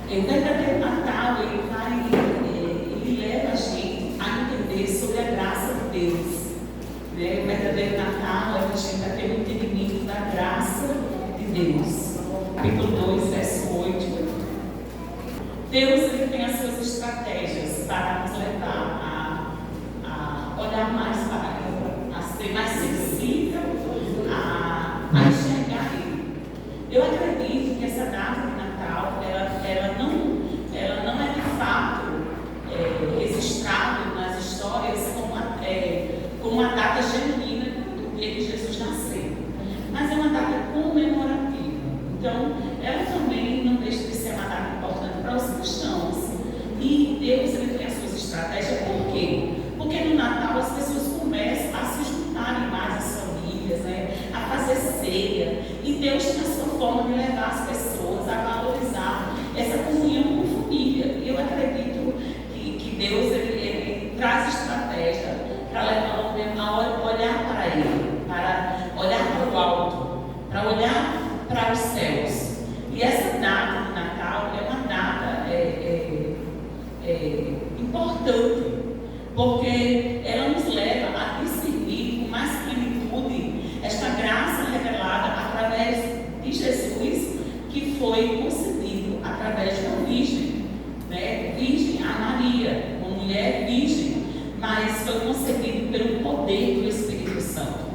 O verdadeiro Natal, ele leva a gente a entender sobre a graça de Deus. Né? O verdadeiro Natal leva a gente a ter um entendimento da graça de Deus. Capítulo 2, verso 8. Deus ele tem as suas estratégias para nos levar a olhar mais para Ele, a ser mais sensível, a enxergar Ele. Eu acredito que essa data de Natal, ela não é de fato registrada nas histórias como uma data genuína do dia que Jesus nasceu, mas é uma data comemorativa. Então, ela também não deixa de ser uma data importante para os cristãos. E Deus ele tem as suas estratégias. Por quê? Porque no Natal as pessoas começam a se juntarem mais as famílias, né? A fazer ceia. E Deus tem a sua forma de levar as pessoas a valorizar essa comunhão com família. E eu acredito que Deus ele traz estratégia para levar o homem a olhar para Ele, para olhar para o alto, para olhar para os céus. E essa data de Natal é uma data importante, porque ela nos leva a discernir com mais plenitude esta graça revelada através de Jesus, que foi concedido através de uma virgem, né? Virgem a Maria, uma mulher virgem, mas foi concebido pelo poder do Espírito Santo.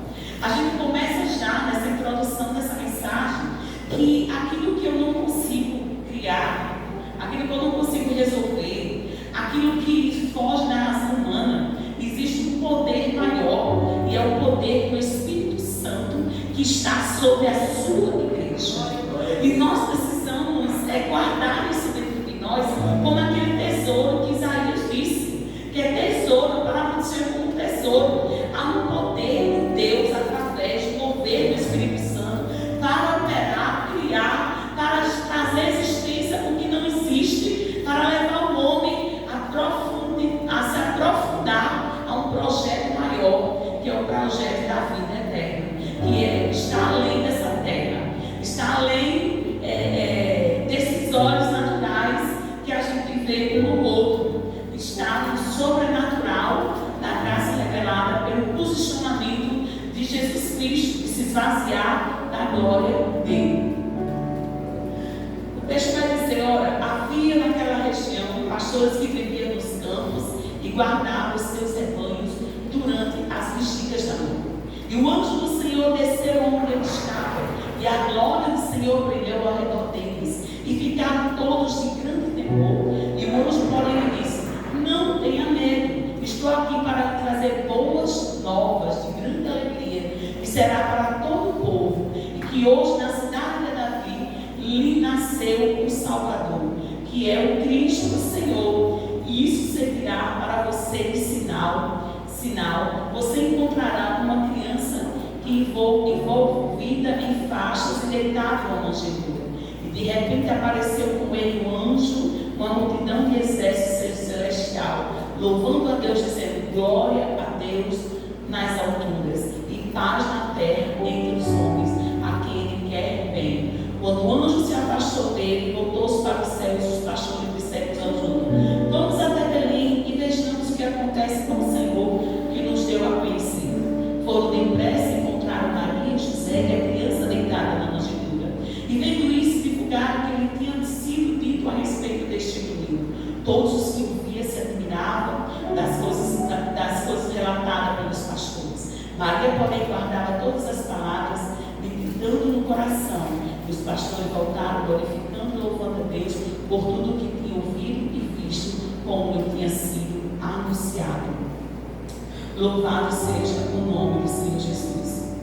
A gente começa já nessa introdução dessa mensagem que aquilo que eu não consigo criar, aquilo que eu não consigo resolver, aquilo que foge da razão humana, existe um poder maior, e é o poder do Espírito Santo que está sobre a sua igreja. E nós precisamos guardar isso dentro de nós como aquele tesouro que Isaías disse, que é tesouro para não ser como tesouro. Há um poder de Deus através do mover do Espírito Santo para operar, criar, para trazer existência o que não existe, para levar o homem a se aprofundar a um projeto maior, que é o projeto da vida eterna, que está além dessa terra, está além desses olhos naturais que a gente vê um no outro, está no sobrenatural da graça revelada pelo posicionamento de Jesus Cristo, de se esvaziar da glória dele. O texto vai dizer, ora, havia naquela região pastores que viviam nos campos e guardavam os seus rebanhos durante as vigílias da noite. E o anjo do Senhor desceu onde ele estava, e a glória do Senhor brilhou ao redor deles, e ficaram todos de grande temor. E o anjo, porém, lhe disse, não tenha medo, estou aqui para trazer boas novas de grande alegria, que será para todo o povo, e que hoje na cidade de Davi lhe nasceu o Salvador, que é o Cristo do Senhor. E isso servirá para você de sinal. Você encontrará uma criança que envolvida em faixas e deitada numa manjedoura. E de repente apareceu com ele um anjo, uma multidão de exércitos celestial, louvando a Deus, dizendo, glória a Deus nas alturas e paz na terra entre os homens, a quem ele quer bem. Quando o anjo se afastou dele, voltou-se para os céus, e os pastores disseram aos anjos, vamos até Belém e vejamos o que acontece com o Senhor, que nos deu a conhecer. Foram depressa e encontraram Maria e José, e a criança deitada na manjedoura. E vendo isso, divulgaram que ele tinha sido dito a respeito deste menino. Todos os que o via se admiravam das coisas relatadas pelos pastores. Maria, porém, guardava todas as palavras, meditando no coração. E os pastores voltaram, glorificando e louvando a Deus por tudo o que tinham ouvido e visto, como lhe tinha sido anunciado. Louvado seja o nome do Senhor Jesus.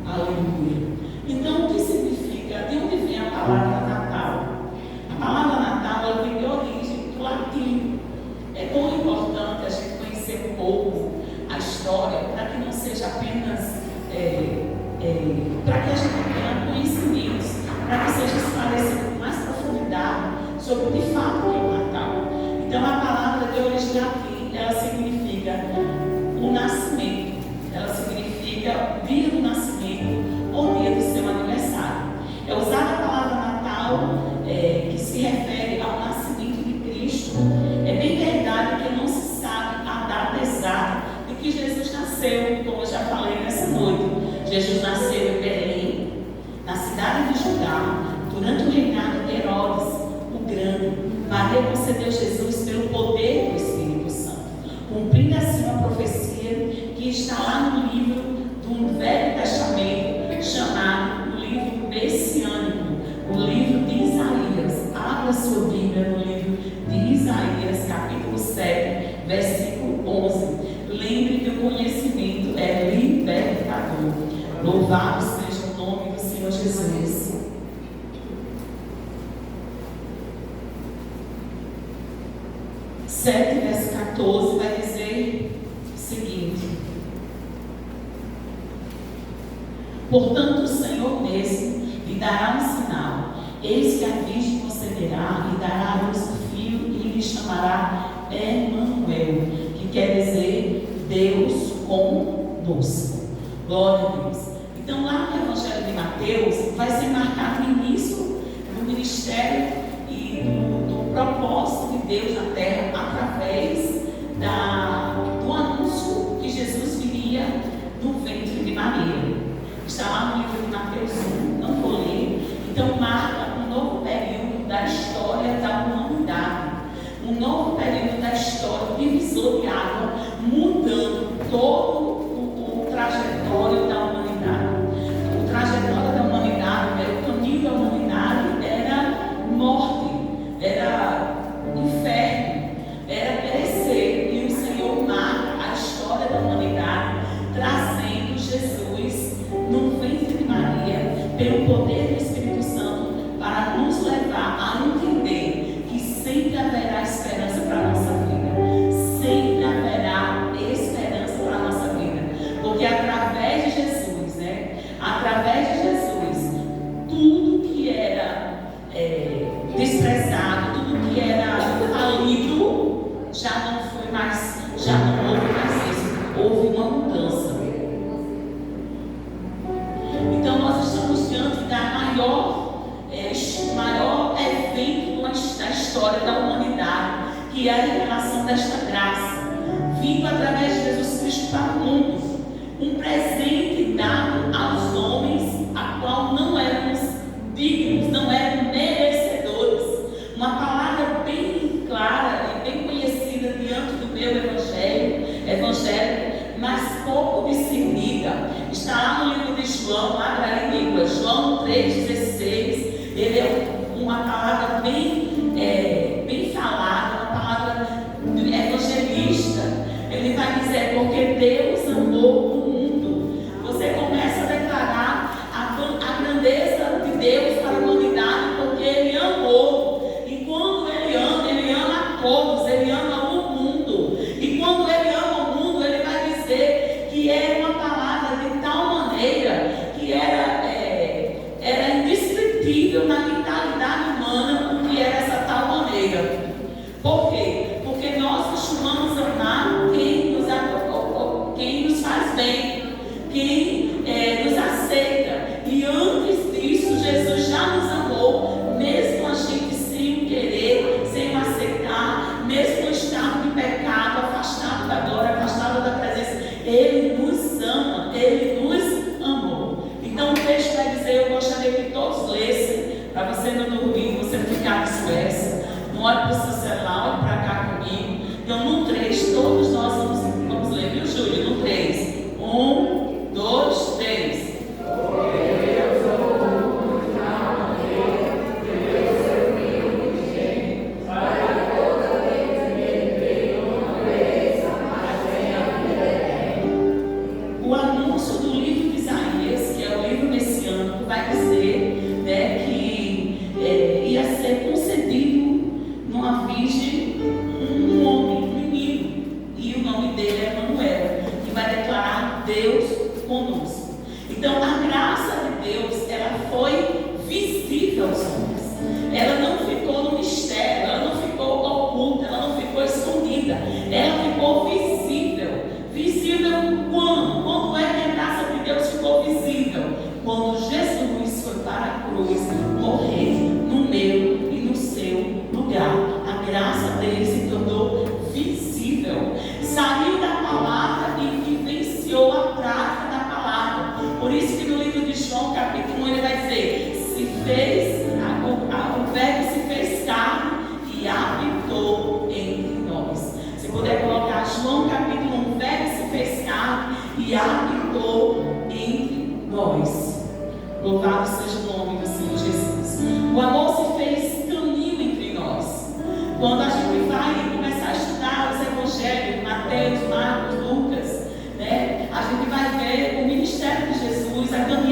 Aleluia. Então, o que significa? De onde vem a palavra Natal? A palavra Natal ela vem de origem do latim. É tão importante a gente conhecer um pouco a história, para que não seja apenas para que a gente tenha conhecimentos, para que seja esclarecido com mais profundidade sobre de fato o que é o Natal. Então, a palavra de origem latim, ela significa o nascimento, ela significa dia do nascimento ou dia do seu aniversário. É usada a palavra Natal que se refere ao nascimento Louvado seja o nome do Senhor Jesus. Sete, verso 14, vai dizer o seguinte: portanto, o Senhor mesmo lhe dará um sinal. Eis que a virgem conceberá e dará à luz um filho e lhe chamará Emanuel, que quer dizer Deus conosco. Glória a Deus. Então, lá no Evangelho de Mateus, vai ser marcado o início do ministério e do propósito de Deus na terra através do anúncio que Jesus viria no ventre de Maria. Está lá no livro de Mateus 1, não vou ler. Então, marca um novo período da história da humanidade. Um novo período da história, divisor de água, mudando todo o trajetório da humanidade. O trajetório da humanidade, o caminho da humanidade era morte, era inferno, era perecer. E o Senhor marca a história da humanidade, trazendo Jesus no ventre de Maria, pelo poder do Espírito Santo, para nos levar a entender que sempre haverá esperança para a nossa vida. Sempre haverá esperança para a nossa vida. Porque através de Jesus, através de Jesus, tudo que era desprezado, tudo que era falido, já não foi mais, já não houve mais isso. Houve uma mudança. Então nós estamos diante da maior evento da história da humanidade, que é a revelação desta graça, vindo através de Jesus Cristo para o mundo, um presente dado aos homens, a qual não éramos dignos, não éramos merecedores. Uma palavra bem clara e bem conhecida diante do meu evangelho, mas pouco discernida. Está lá no livro de João, abra em língua, João 3,16. Ele é uma palavra bem falada, uma palavra evangelista. Ele vai dizer: porque Deus amou o mundo. Você começa a declarar a grandeza de Deus para a humanidade, porque Ele amou. E quando Ele ama a todos, Ele ama o mundo. E quando Ele ama o mundo, Ele vai dizer que é uma palavra de tal maneira que era indescritível na mentalidade humana o que era essa tal maneira. Por quê? Porque nós costumamos amar quem nos faz bem, quem nos aceita. E antes disso, Jesus já nos amou, mesmo a gente sem querer, sem aceitar, mesmo no estado de pecado, afastado da glória, afastado da presença. Ele nos ama, Ele nos amou. Então o texto vai dizer, eu gostaria que todos lessem, para você não dormir, você não ficar disperso. Não olhe para o seu celular, olhe para cá comigo. Então no 3, todos nós vamos ler, viu, Júlio? No 3. 1, 2, 3. O anúncio do livro de Isaías, que é o livro messiânico, vai dizer que ia ser concedido numa virgem um homem, um menino, e o nome dele é Emanuel, que vai declarar Deus conosco. Então a graça de Deus, ela foi visível aos homens. Ela não ficou no mistério, ela não ficou oculta, ela não ficou escondida, ela ficou visível. Visível quando? Quando é que a graça de Deus ficou visível? Quando Jesus foi para a cruz morrer no meu e no seu lugar. A graça dele se tornou visível. Saiu da palavra e vivenciou a prática da palavra. Por isso que no livro de João, capítulo 1, ele vai dizer: o verbo se fez carne e habitou entre nós. Se puder colocar João capítulo 1, o verbo se fez carne e habitou entre nós. Louvado seja o nome do Senhor Jesus. O amor se fez caminho entre nós. Quando a gente vai começar a estudar os evangelhos, Mateus, Marcos, Lucas, a gente vai ver o ministério de Jesus, a caminhada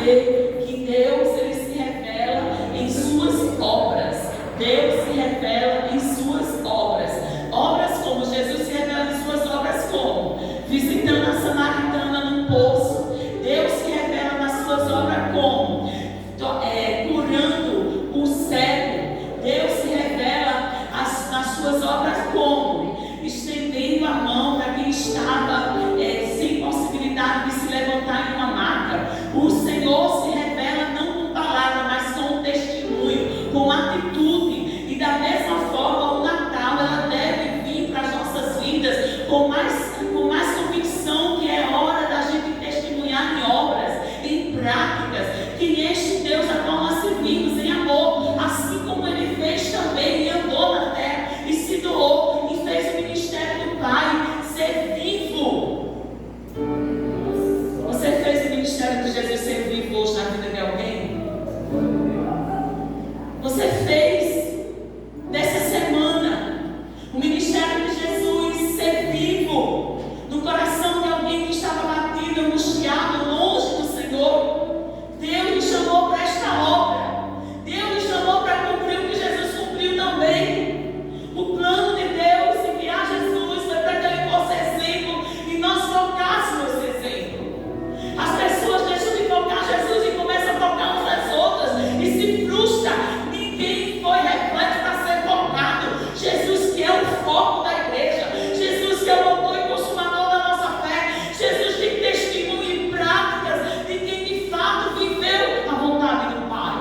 saber que Deus, Ele se revela em suas obras. Deus se revela em suas obras. Obras como? Jesus se revela em suas obras como? Visitando a samaritana num poço. Deus se revela nas suas obras como? Curando o cego. Deus se revela nas suas obras como? Estendendo a mão para quem estava sem possibilidade de se levantar em uma maca. O Senhor se revela não com palavra, mas com testemunho, com atitude. E da mesma forma, o Natal, ela deve vir para as nossas vidas com mais convicção que é hora da gente testemunhar em obras, em práticas, que este Deus a qual nós servimos em amor, assim como Ele fez também e andou na terra e se doou e fez o ministério do Pai ser vivo. Você fez o ministério de Jesus ser vivo hoje na vida de alguém? Você fez dessa semana o ministério de Jesus ser vivo no coração de alguém que estava batido, angustiado, longe do Senhor? Deus me chamou para esta obra. Deus me chamou para cumprir o que Jesus cumpriu também. O plano de Deus enviar Jesus foi para que Ele fosse exemplo e nós focássemos esse exemplo. As pessoas deixam de focar Jesus e começam a focar umas às outras e se frustram. Ninguém foi reflexo para ser focado. Jesus que é o foco da igreja. Jesus que é o autor e consumador da nossa fé. Jesus que tem testemunho e práticas de quem de fato viveu a vontade do Pai.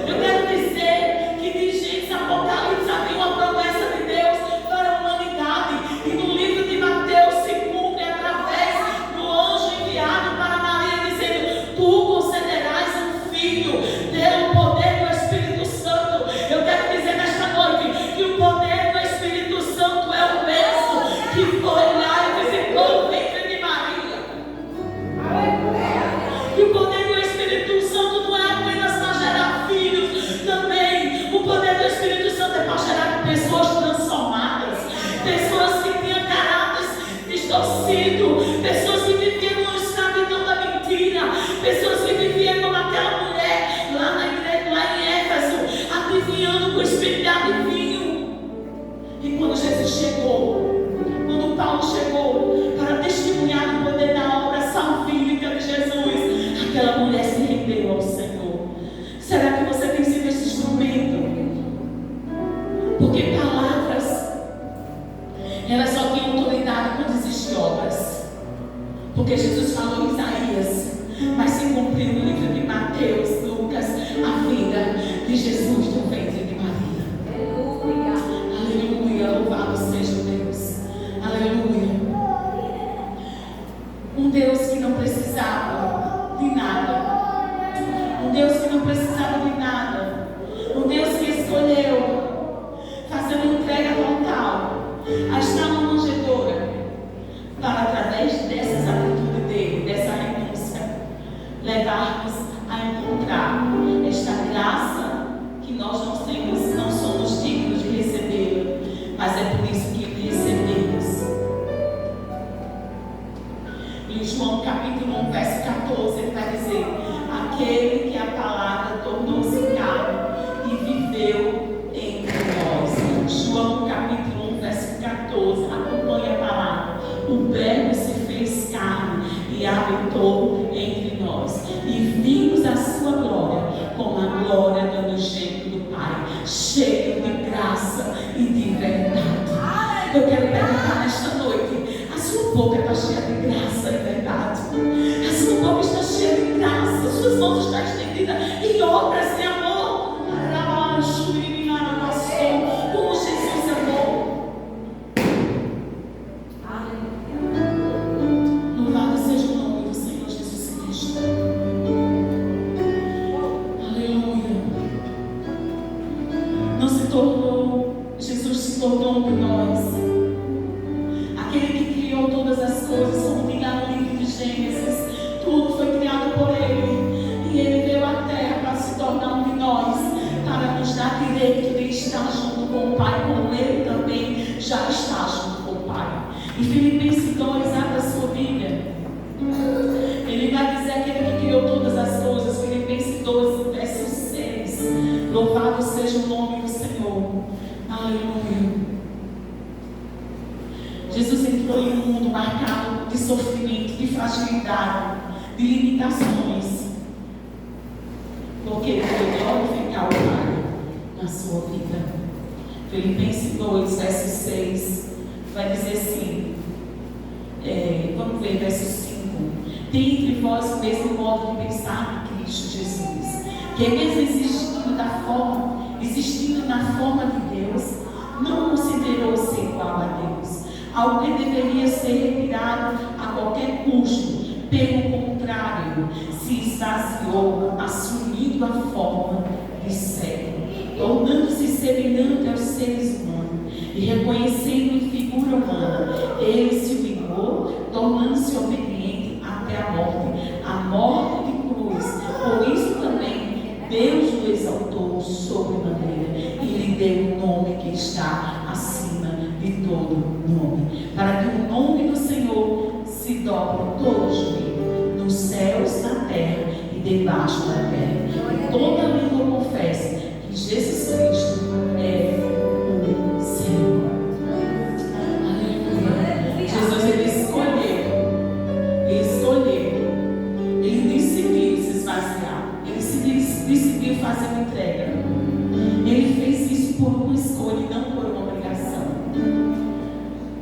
Eu quero dizer que dirigentes Apocalipse havia uma promessa de Deus para a humanidade. E no livro de Mateus se cumpre através do anjo enviado para Maria, dizendo: tu concederás um filho pelo poder do Espírito Santo. Eu quero dizer nesta noite que o poder do Espírito Santo é o mesmo que foi lá e visitou o ventre de Maria. E o poder do Espírito Santo não é apenas para gerar filhos, também o poder do Espírito Santo é para gerar pessoas transformadas, pessoas que tinham caráteres distorcidos, pessoas que viviam na escravidão da mentira, pessoas que viviam como aquela mulher lá na igreja, lá em Éfeso, adivinhando com o Espírito de adivinho. E quando Jesus chegou, quando Paulo chegou para testemunhar o poder da obra salvífica de Jesus, aquela mulher se rendeu ao Senhor. Será que você tem sido esse instrumento? Porque palavras, elas só têm autoridade quando existem obras. Porque Jesus falou em Isaías, mas se cumpriu no livro de Mateus, Lucas, a vida de Jesus no ventre de Maria. Aleluia, louvado seja Deus. Aleluia. Um Deus que não precisava de nada. Um Deus que não precisava de nada. Um Deus que escolheu fazer uma entrega total, a estar na manjedoura, para através dessas atitudes dele, dessa renúncia, levar-nos a encontrar esta graça que nós não somos dignos de recebê-la, mas é por isso que recebemos. Em João capítulo 1, verso 14, ele vai dizer: aquele que a palavra tornou-se carne e viveu entre nós. João capítulo 1, verso 14, acompanha a palavra. O verbo se fez carne e habitou entre nós, e vimos a sua glória, como a glória do unigênito do Pai, cheio de graça e de verdade. Eu quero perguntar nesta noite: a sua boca está cheia de graça e verdade? A sua boca está cheia de graça, as suas mãos estão estendidas em obras de amor? Como Jesus amou. Louvado seja o nome do Senhor Jesus Cristo. Aleluia. Jesus se tornou um de nós. Aquele que criou todas as coisas, como diz lá no livro de Gênesis, tudo foi criado por Ele. E Ele veio à terra para se tornar um de nós, para nos dar direito de estar junto com o Pai, como Ele também já está junto com o Pai. Em Filipenses 2, abra a sua Bíblia. Ele vai dizer: aquele que de sofrimento, de fragilidade, de limitações. Porque ele foi glorificar o Pai na sua vida. Filipenses 2, verso 6, vai dizer assim, vamos ver, verso 5. Tem entre vós o mesmo modo de pensar de Cristo Jesus, que mesmo existindo na forma de Deus, não considerou-se igual a Deus, algo que deveria ser retirado a qualquer custo. Pelo contrário, se esvaziou, assumindo a forma de servo, tornando-se semelhante aos seres humanos, e reconhecendo em figura humana, ele se humilhou, tornando-se obediente até a morte de cruz. Por isso também Deus o exaltou sobremaneira e lhe deu um nome que está acima de todo nome, para que o nome do Senhor se dobre todos os joelhos, nos céus, na terra e debaixo da terra, e toda língua confesse que Jesus Cristo é o Senhor. Aleluia. Jesus, ele decidiu se esvaziar, ele decidiu fazer uma entrega. Ele fez isso por uma escolha e não por uma obrigação.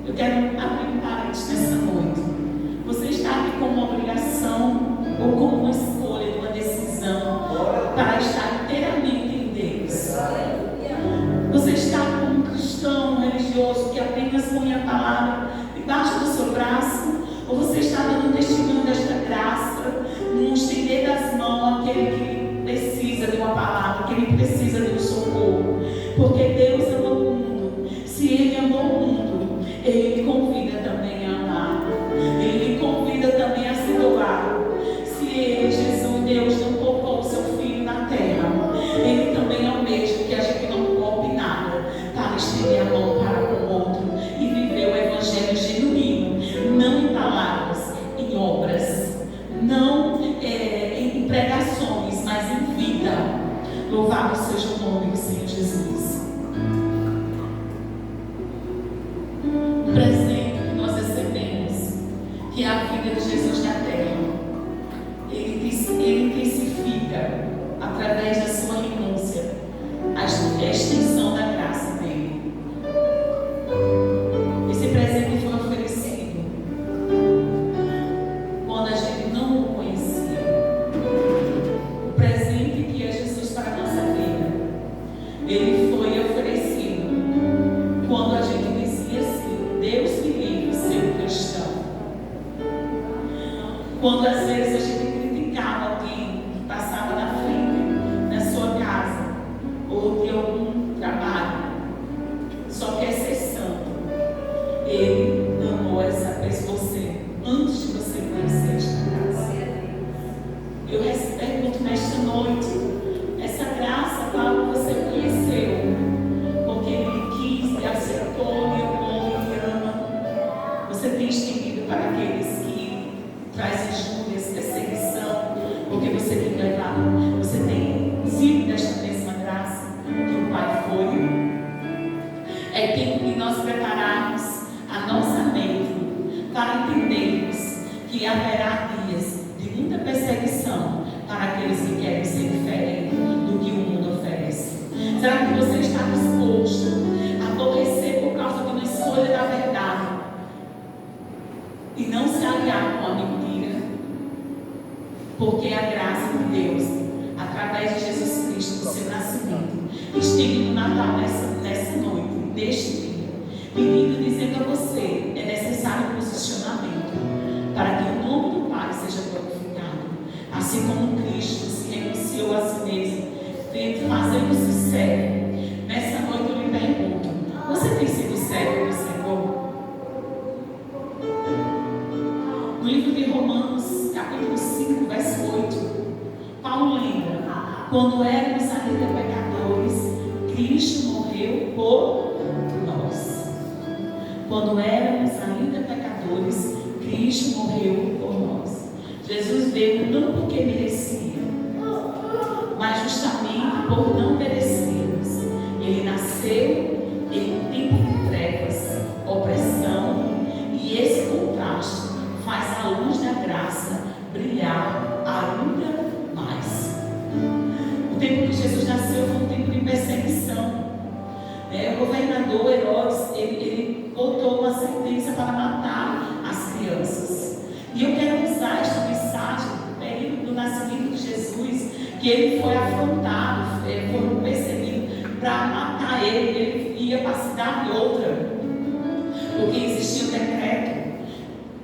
Eu quero abrir um parênteses nessa noite. Você está aqui com uma obrigação ou com uma escolha, uma decisão para estar inteiramente em Deus. Você está como um cristão religioso que apenas põe a palavra debaixo do seu braço, ou você está dando testemunho desta graça, no estender das mãos àquele que precisa de uma palavra, que ele precisa de um socorro, porque Deus ama o mundo. Se Ele amou o mundo, Ele lhe convida também a amar, Ele lhe convida também a se doar. Se Ele, Jesus, Deus, não colocou o seu Filho na terra, Ele também almeja que a gente não poupe nada para estender a mão para com o outro e viver o Evangelho genuíno, não em palavras, em obras, não em pregações, mas em vida. Louvado seja o nome do Senhor Jesus. O presente que nós recebemos, que é a vida de Jesus na terra, ele intensifica, através da sua renúncia, a extensão da graça dele. Esse presente foi oferecido quando a gente não o conhecia. O presente que é Jesus para a nossa vida, ele foi oferecido quando a gente dizia assim: Deus me livre de ser um cristão. Quando às vezes a gente criticava alguém que passava na frente, na sua casa, ou de algum trabalho, só quer ser santo. Ele amou você antes de você conhecer esta graça. Eu pergunto nesta noite, essa graça a qual você conheceu, porque Ele quis, Ele aceitou, Ele amou, Ele ama. Você tem estendido para aqueles que trazem injúrias, perseguição, porque você tem levado, você tem sido desta mesma graça que o Pai foi. É tempo de nós prepararmos a nossa mente para entendermos que haverá dias de muita perseguição para aqueles que querem ser diferentes do que o mundo oferece. Será que você está disposto a aborrecer por causa de uma escolha da verdade e não se aliar com a mentira? Porque a graça de Deus, através de Jesus Cristo, do seu nascimento, esteve no Natal nessa noite, neste dia, pedindo, dizendo a você: é necessário posicionamento para que o nome do Pai seja glorificado, assim como Cristo se renunciou a si mesmo, fazendo-se servo. Nessa noite eu lhe pergunto: você tem sido servo do Senhor? No livro de Romanos, capítulo 5, verso 8, Paulo lembra: quando éramos ainda pecadores, Cristo morreu por nós. Quando éramos ainda pecadores, Cristo morreu por nós. Jesus veio não porque merecia, mas justamente por não merecermos. Ele nasceu em um tempo de trevas, opressão, e esse contraste graça brilhar ainda mais. O tempo que Jesus nasceu foi um tempo de perseguição. O governador Herodes, ele botou uma sentença para matar as crianças. E eu quero usar esta mensagem no período do nascimento de Jesus, que ele foi afrontado, foi perseguido para matar ele. Ele ia para a cidade outra, porque existia um decreto.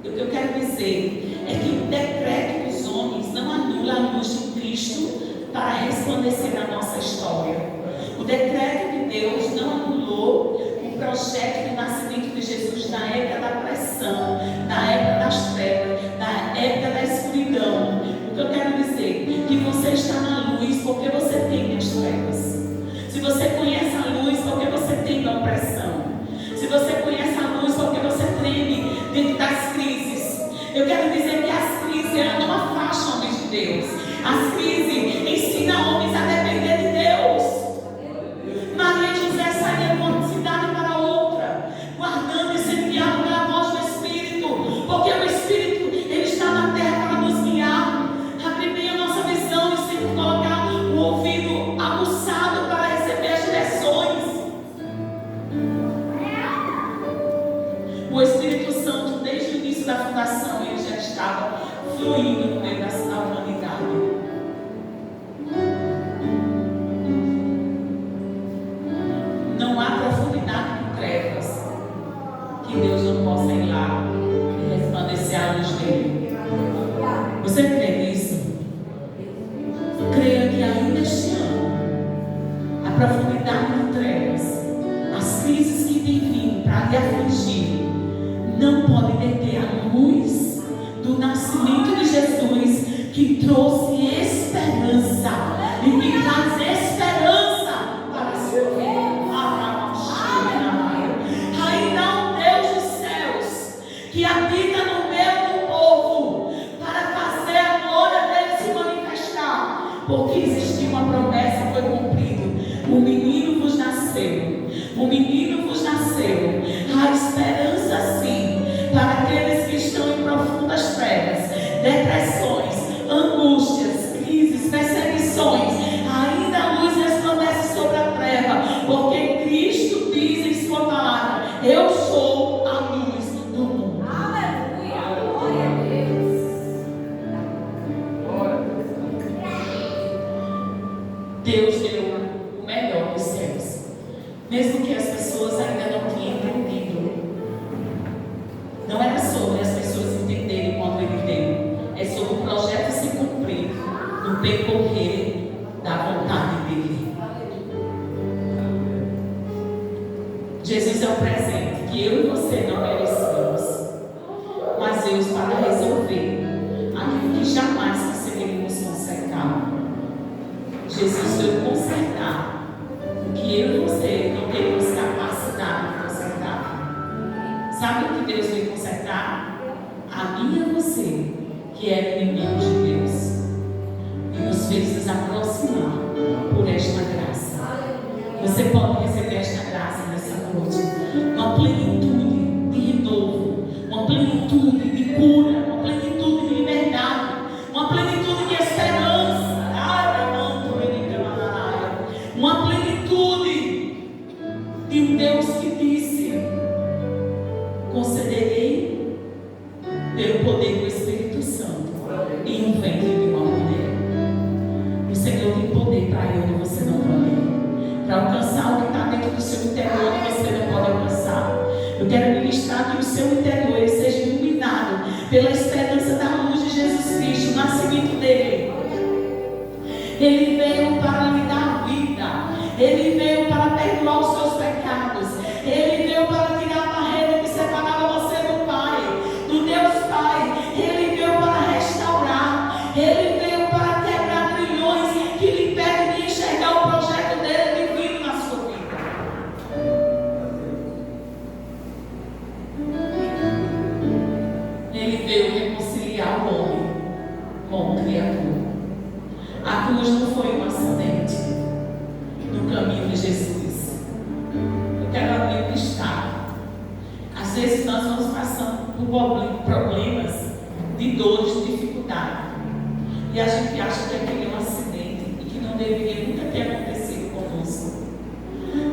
O que eu quero dizer é que o decreto dos homens não anula a luz de Cristo para resplandecer na nossa história. O decreto de Deus não anulou o projeto do nascimento de Jesus na época da pressão, na época das trevas, na época da escuridão. O que eu quero dizer? Que você está na luz porque você tem as trevas. Se você conhece a luz porque você tem a opressão. Se você conhece a luz porque você treme dentro das crises. Eu quero dizer que as crises, elas não afastam homens de Deus. As crises ensinam homens a depender de Deus. Maria e José saíram de uma cidade para outra, guardando esse diálogo na voz do Espírito, porque o Espírito, ele está na terra para nos guiar, abrir bem a nossa visão e sempre colocar o ouvido aguçado para receber as direções. O Espírito Santo, desde o início da fundação, ele já estava fluindo no meio da humanidade. Não há profundidade de trevas que Deus não possa ir lá e resplandecer a luz dele. Você crê nisso? Creia que ainda este ano a profundidade de trevas, as crises que têm vindo para lhe afligir, não pode deter a luz do nascimento de Jesus, que trouxe esperança e que traz esperança para a sua vida. Ainda há um Deus dos céus que habita no meio do povo para fazer a glória dele se manifestar, porque existiu uma promessa, foi cumprida. O menino vos nasceu, o menino vos nasceu. Há esperança sim para aqueles que estão em profundas trevas, depressões, angústias, crises, perseguições. Ainda a luz resplandece sobre a treva, porque Cristo diz em sua palavra: eu sou a luz do mundo. Aleluia, glória a Deus. Deus deu o melhor dos céus, mesmo que as pessoas ainda não tenham entendido. Não era sobre as pessoas entenderem quando ele deu, é sobre o projeto se cumprir no percorrer da vontade dele. Jesus é um presente que eu e você não merecemos, mas Deus, para resolver aquilo que jamais conseguiríamos consertar, Jesus veio consertar o que eu e você não temos capacidade de consertar. Sabe o que Deus veio consertar? A mim e a você, que eram inimigos de Deus, e nos fez nos aproximar por esta graça. Você pode receber esta graça nessa noite, uma plenitude de renovo, uma plenitude de cura, uma plenitude de liberdade, uma plenitude de esperança, uma plenitude de um Deus que disse: concederei pelo poder do Espírito Santo em um ventre de uma mulher. O Senhor tem poder para ir onde você não pode ir, para alcançar o que está dentro do seu interior que você não pode alcançar. Eu quero ministrar que o seu interior ele seja iluminado pela esperança da luz de Jesus Cristo, o nascimento dele. Ele veio para lhe dar vida, ele veio para perdoar os seus pecados, ele veio para tirar a barreira que separava você do Pai, do Deus Pai. Ele veio para restaurar, ele veio para quebrar grilhões que lhe impedem de enxergar o projeto dele divino na sua vida. Ele veio reconciliar o homem com o Criador. A cruz não foi um acidente no caminho de Jesus. Eu quero abrir um destaque. Às vezes nós vamos passando por problemas de de dores, de dificuldade. E a gente acha que aquele é um acidente e que não deveria nunca ter acontecido conosco.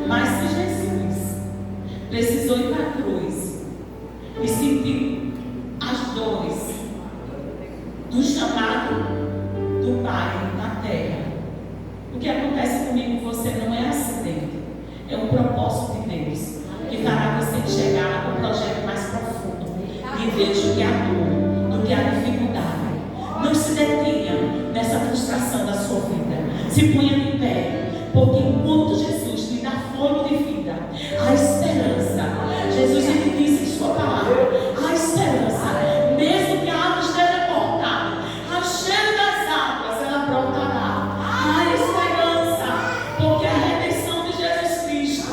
Mas se Jesus precisou ir para a cruz e sentir as dores do chamado do Pai na terra, o que acontece comigo com você não é acidente, é um propósito de Deus que fará você enxergar o projeto mais profundo de Deus do que a dor, do que a dificuldade. Não se detenha nessa frustração da sua vida. Se ponha de pé, porque enquanto Jesus lhe dá fôlego de vida, há esperança. Jesus ele disse em sua palavra, há esperança. Mesmo que a água esteja cortada, ao cheiro das águas ela brotará. Há esperança, porque a redenção de Jesus Cristo,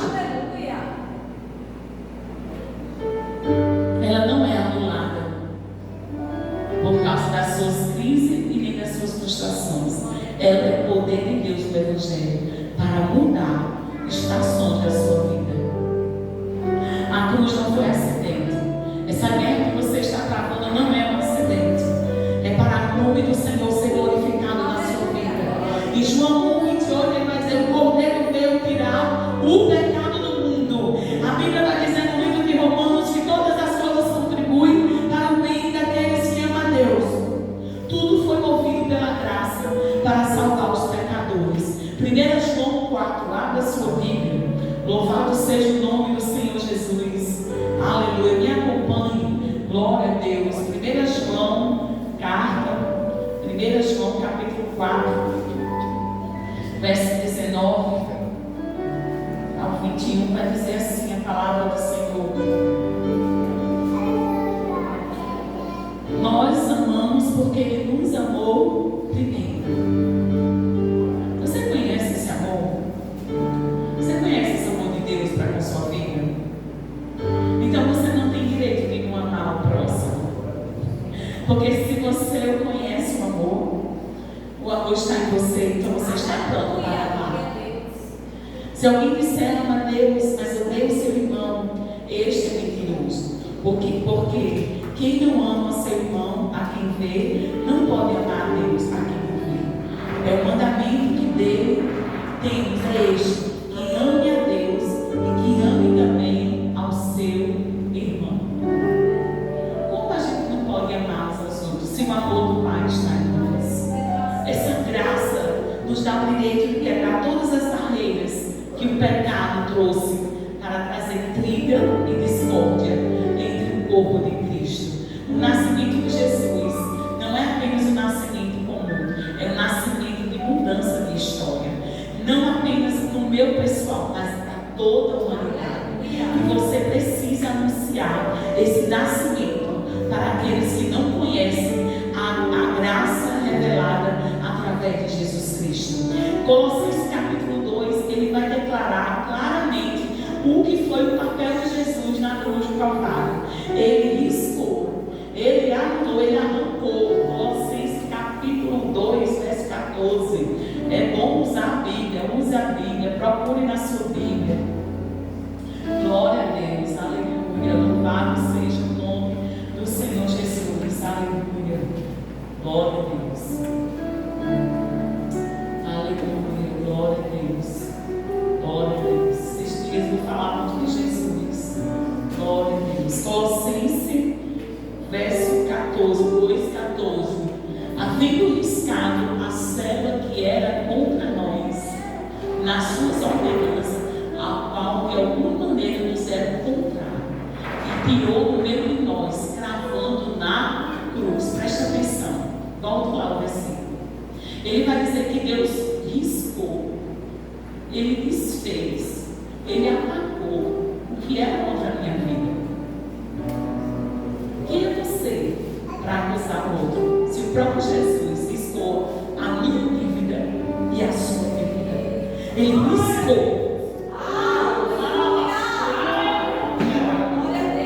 ela não é anulada por causa das suas crises e nem das suas frustrações. Ela é o poder de Deus no Evangelho para mudar estações da sua vida. A cruz não foi acidente. Essa guerra que você está travando não é um acidente. É para o nome do Senhor ser glorificado na sua vida. E João 1:28 ele vai dizer: o Cordeiro veio tirar o pecado do mundo. A Bíblia vai dizer no livro de Romanos que todas as coisas contribuem para o bem daqueles que amam a Deus. Tudo foi movido pela graça para salvar os pecadores. 1 João 4, abra sua Bíblia. Louvado seja o nome do Senhor Jesus. Aleluia. Me acompanhe. Glória a Deus. 1 João, carta. 1 João, capítulo 4, verso 19 ao 21, vai dizer assim a palavra do Senhor: nós amamos porque Ele nos amou primeiro. Você conhece esse amor? Você conhece esse amor de Deus para com a sua vida? Então você não tem direito de não amar o próximo. Porque se você conhece o amor está em você, então você está pronto para amar. Se alguém disser ama a Deus, mas odeia o seu irmão, este é mentiroso. Porque quem não ama seu irmão, a quem vê, não pode amar a Deus, a quem não vê. É o mandamento que dele temos, é este: que ame a Deus e que ame também ao seu irmão. Como a gente não pode amar uns aos outros se o amor do Pai está em nós? Essa graça nos dá o direito de quebrar todas as barreiras que o pecado trouxe para trazer intriga e discórdia entre o corpo de Cristo. O nascimento de Jesus não é apenas um nascimento comum, é um nascimento de mudança de história. Não apenas no meu pessoal, mas para toda a humanidade. E você precisa anunciar esse nascimento para aqueles que não conhecem a graça revelada através de Jesus Cristo. Colossenses capítulo 2, ele vai declarar claramente o que foi o papel de Jesus na cruz do Calvário. Ele riscou, ele anulou, ele arrancou. Colossenses capítulo 2, verso 14. É bom usar a Bíblia, use a Bíblia, procure na sua Bíblia. Glória a Deus, aleluia. Louvado seja o nome do Senhor Jesus, aleluia. Glória a Deus. Aleluia, glória a Deus. Glória a Deus. Esses dias eu vou falar muito de Jesus. Glória a Deus. Colossenses, verso 14, 2:14. Havendo riscado a célula que era contra nós, nas suas ordenanças, a qual de alguma maneira nos era contrário, e tirou no meio de nós, cravando na cruz. Presta atenção, volta lá o versículo. Ele vai dizer que Deus riscou, Ele desfez, Ele apagou o que era contra a minha vida. Quem é você para acusar o outro? Se o próprio Jesus riscou a minha dívida e a sua dívida, Ele riscou.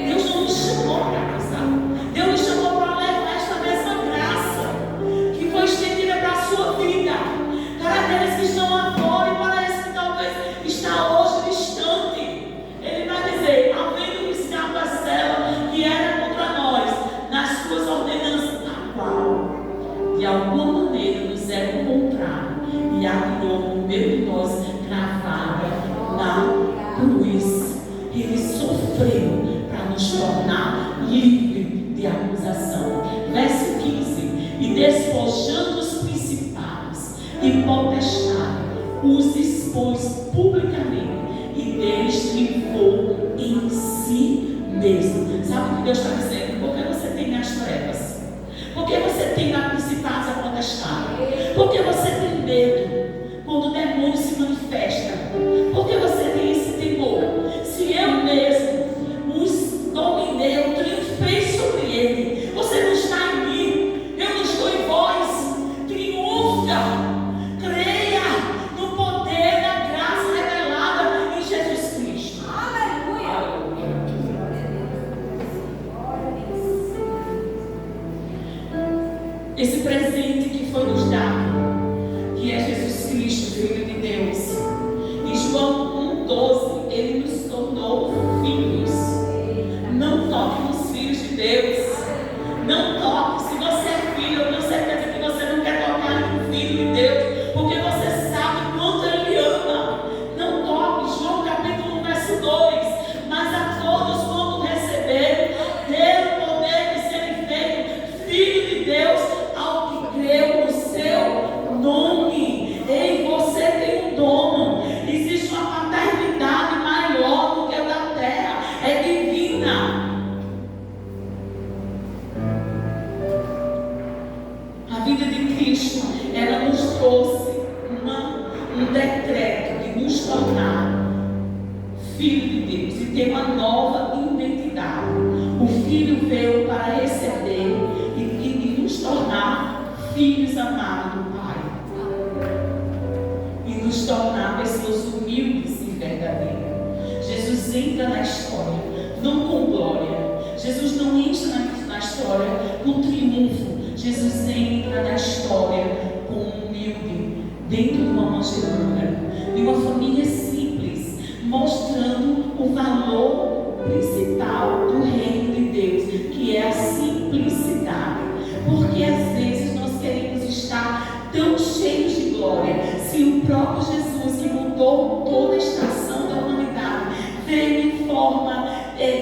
Deus não me chamou para acusar. Deus me chamou para levar esta mesma graça que foi estendida para a sua vida, para aqueles que estão lá fora e para esse que talvez está hoje distante. Ele vai dizer: havendo riscado a cela que era contra nós, nas suas ordenanças, despojando os principados e potestades, os expôs publicamente e deles triunfou em si mesmo. Sabe o que Deus está dizendo? Por que você tem as trevas? Por que você tem a principados a potestade? Por que você tem medo quando o demônio se manifesta? Por que você tem esse temor? Se eu mesmo os dominei, eu triunfei sobre ele. Você não está em mim, eu não estou em vós. Triunfa. Creia no poder da graça revelada em Jesus Cristo. Aleluia. Esse presente que foi nos dado, que é Jesus Cristo, Filho de Deus. Em João 1,12, ele nos tornou filhos. Não toque nos filhos de Deus. Não toque. Se você é filho, eu tenho certeza que você não quer tocar no filho de Deus, porque você sabe quanto ele ama. Não toque. João capítulo 1, verso 2. Mas a todos quando receberam, deram o poder de serem feitos filho de Deus, ao que creu no seu nome. Ei, você tem um dono. Existe uma paternidade maior do que a da terra. É divina. A vida de Cristo, ela nos trouxe um decreto de nos tornar filho de Deus e ter uma nova identidade. O Filho veio para receber e nos tornar filhos amados do Pai. E nos tornar pessoas humildes e verdadeiras. Jesus entra na história, não com glória. Jesus não entra na história com triunfo. Jesus entra na história como humilde, dentro de uma manjedoura, de uma família simples, mostrando o valor principal do reino de Deus, que é a simplicidade. Porque às vezes nós queremos estar tão cheios de glória, se o próprio Jesus, que mudou toda a estação da humanidade, veio em forma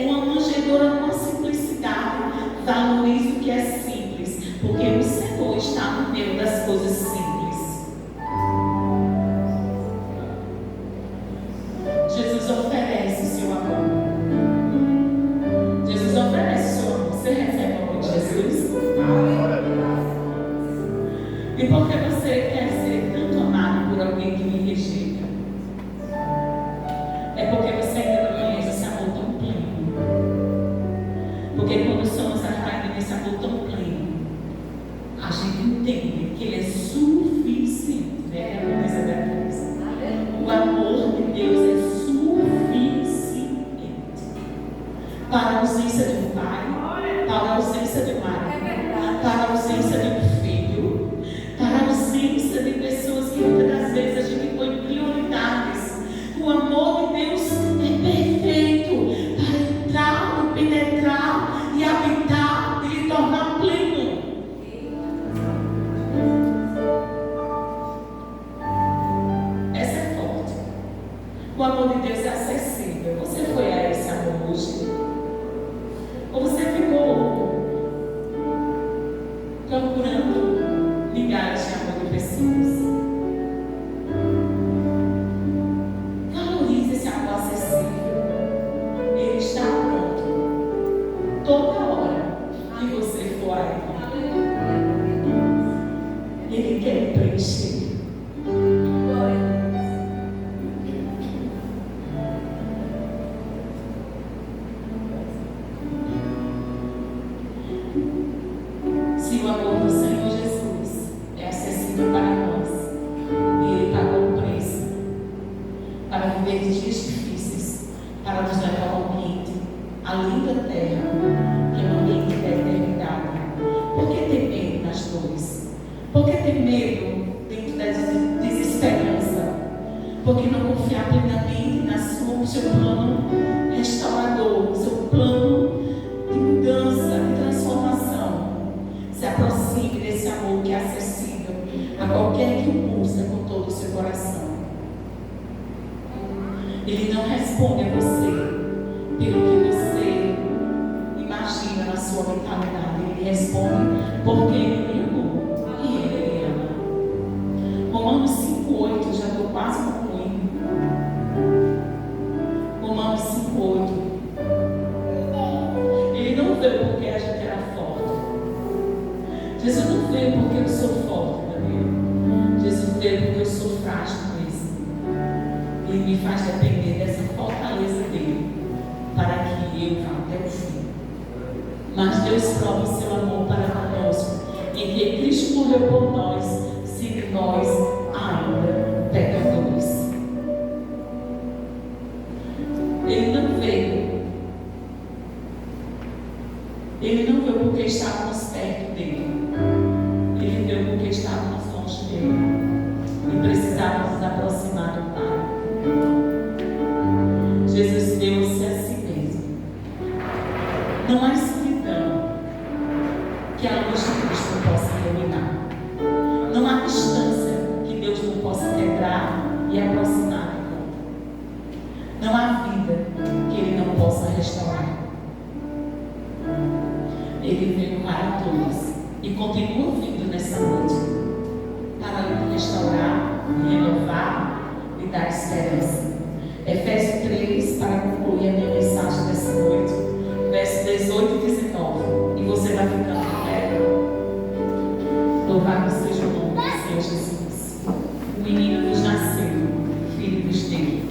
uma manjedoura com a simplicidade. Valorize o que é simples, porque o Senhor está no meio das coisas simples. Jesus oferece o seu amor. Jesus oferece o seu amor. Você recebe o amor de Jesus? E por que você quer ser tanto amado por alguém que lhe rejeita? É porque você ainda não conhece esse amor tão pleno. Porque quando somos atraídos nesse amor tão pleno, a gente entende que ele é suficiente, né? O amor de Deus é suficiente para a ausência de um pai, para a ausência de um marido, para a ausência de um filho, para a ausência de pessoas que muitas das vezes a gente põe prioridades. O amor de Deus é perfeito para entrar, penetrar e habitar e lhe tornar pleno. Essa é forte. O amor de Deus é acessível. Você foi a esse amor hoje? Ou você ficou procurando migalhas de amor de pessoas? Valorize esse amor acessível. Ele está pronto toda hora que você for a Ele. Ele quer preencher. Se o amor do Senhor Jesus é acessível para nós, e Ele pagou o preço para viver dias difíceis, para nos levar ao ambiente além da terra, que é um ambiente da eternidade. Por que ter medo nas dores? Por que ter medo dentro da desesperança? Por que não confiar plenamente no seu plano restaurador, seu plano de mudança, de transformação? Se aproxime desse amor que é acessível a qualquer que o busca com todo o seu coração. Ele não responde a você pelo que você imagina na sua mentalidade. Ele responde porque Ele me amou. Jesus não veio porque eu sou forte, Daniel. Jesus veio porque eu sou frágil mesmo. Ele me faz depender dessa fortaleza dele para que eu vá até o fim. Mas Deus prova o seu amor para conosco em que Cristo morreu por nós, se nós ainda pecadores. Ele não veio porque estávamos perto dele. Ele veio porque estávamos longe dele e precisávamos nos aproximar do Pai. Jesus deu-se a si mesmo. Não há escuridão que a luz de Cristo não possa iluminar. Não há distância que Deus não possa quebrar e aproximar do corpo. Não há vida que Ele não possa restaurar. Ele veio para todos e continua vindo nessa noite para restaurar, renovar e dar esperança. Efésios 3, para concluir a minha mensagem dessa noite, versos 18 e 19. E você vai ficando em pé. Louvado seja o nome do Senhor Jesus. O menino nos nasceu, filho nos deu.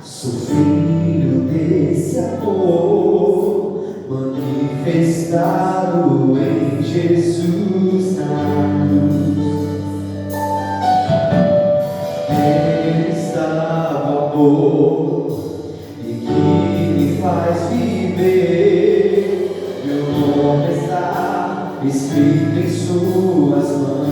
Sou filho desse amor manifestado em Jesus na cruz. Ele está o amor e que me faz viver. Meu nome está escrito em suas mãos.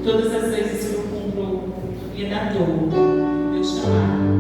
Todas as vezes que eu cumpro e da dor, meu chamado.